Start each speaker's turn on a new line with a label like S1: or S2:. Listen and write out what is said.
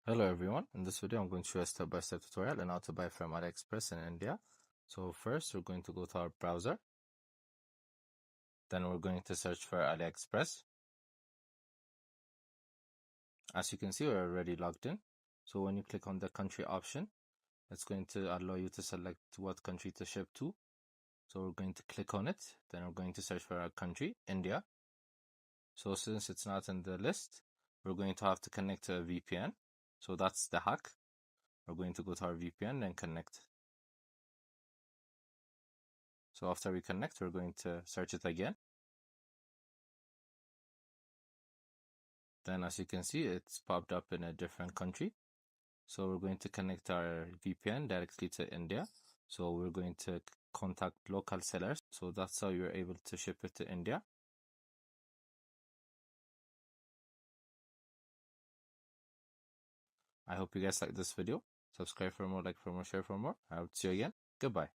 S1: Hello everyone, in this video I'm going to show a step-by-step tutorial on how to buy from Aliexpress in India. So first we're going to go to our browser, then we're going to search for Aliexpress. As you can see, we're already logged in. So when you click on the country option, it's going to allow you to select what country to ship to. So we're going to click on it, then we're going to search for our country, India. So since it's not in the list, we're going to have to connect to a VPN. So that's the hack. We're going to go to our VPN and connect. So after we connect, we're going to search it again. Then as you can see, it's popped up in a different country. So we're going to connect our VPN directly to India. So we're going to contact local sellers. So that's how you're able to ship it to India. I hope you guys like this video. Subscribe for more, like for more, share for more. I hope to see you again. Goodbye.